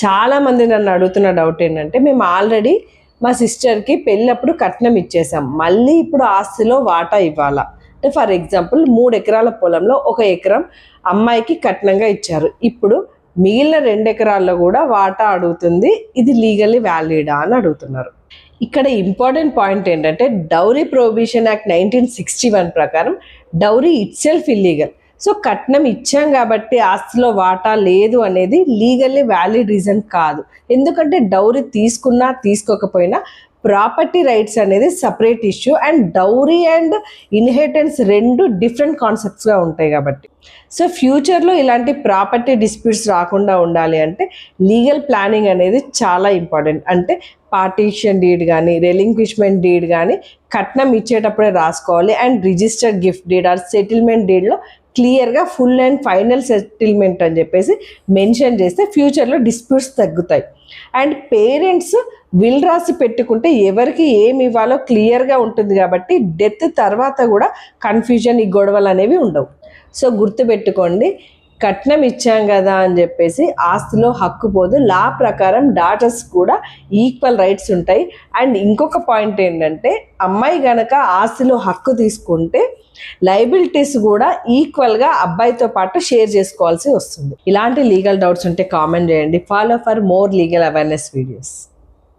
చాలామంది నన్ను అడుగుతున్న డౌట్ ఏంటంటే, మేము ఆల్రెడీ మా సిస్టర్కి పెళ్ళప్పుడు కట్నం ఇచ్చేసాం, మళ్ళీ ఇప్పుడు ఆస్తిలో వాటా ఇవ్వాలా? అంటే ఫర్ ఎగ్జాంపుల్ 3 ఎకరాల పొలంలో 1 ఎకరం అమ్మాయికి కట్నంగా ఇచ్చారు, ఇప్పుడు మిగిలిన 2 ఎకరాల్లో కూడా వాటా అడుగుతుంది, ఇది లీగల్లీ వ్యాలిడా అని అడుగుతున్నారు. ఇక్కడ ఇంపార్టెంట్ పాయింట్ ఏంటంటే, డౌరీ ప్రొహిబిషన్ యాక్ట్ 1961 ప్రకారం డౌరీ ఇట్సెల్ఫ్ ఇల్లీగల్. సో కట్నం ఇచ్చాం కాబట్టి ఆస్తిలో వాటా లేదు అనేది లీగల్లీ వ్యాలిడ్ రీజన్ కాదు. ఎందుకంటే డౌరీ తీసుకున్నా తీసుకోకపోయినా ప్రాపర్టీ రైట్స్ అనేది separate issue, and dowry and inheritance 2 different కాన్సెప్ట్స్గా ఉంటాయి కాబట్టి. సో ఫ్యూచర్లో ఇలాంటి ప్రాపర్టీ డిస్ప్యూట్స్ రాకుండా ఉండాలి అంటే లీగల్ ప్లానింగ్ అనేది చాలా ఇంపార్టెంట్. అంటే పార్టీషన్ డీడ్ కానీ, రెలింక్విష్మెంట్ డీడ్ కానీ కట్నం ఇచ్చేటప్పుడే రాసుకోవాలి, and registered gift deed or settlement డీడ్లో క్లియర్గా ఫుల్ అండ్ ఫైనల్ సెటిల్మెంట్ అని చెప్పేసి మెన్షన్ చేస్తే ఫ్యూచర్లో డిస్ప్యూట్స్ తగ్గుతాయి. అండ్ పేరెంట్స్ విల్ రాసి పెట్టుకుంటే ఎవరికి ఏమి ఇవ్వాలో క్లియర్గా ఉంటుంది కాబట్టి డెత్ తర్వాత కూడా కన్ఫ్యూజన్, ఈ గొడవలు అనేవి ఉండవు. సో గుర్తుపెట్టుకోండి, కట్నం ఇచ్చాం కదా అని చెప్పేసి ఆస్తిలో హక్కు పోదు. లా ప్రకారం డాటర్స్ కూడా ఈక్వల్ రైట్స్ ఉంటాయి. అండ్ ఇంకొక పాయింట్ ఏంటంటే, అమ్మాయి గనక ఆస్తిలో హక్కు తీసుకుంటే లయబిలిటీస్ కూడా ఈక్వల్గా అబ్బాయితో పాటు షేర్ చేసుకోవాల్సి వస్తుంది. ఇలాంటి లీగల్ డౌట్స్ ఉంటే కామెంట్ చేయండి. Follow for more legal awareness videos.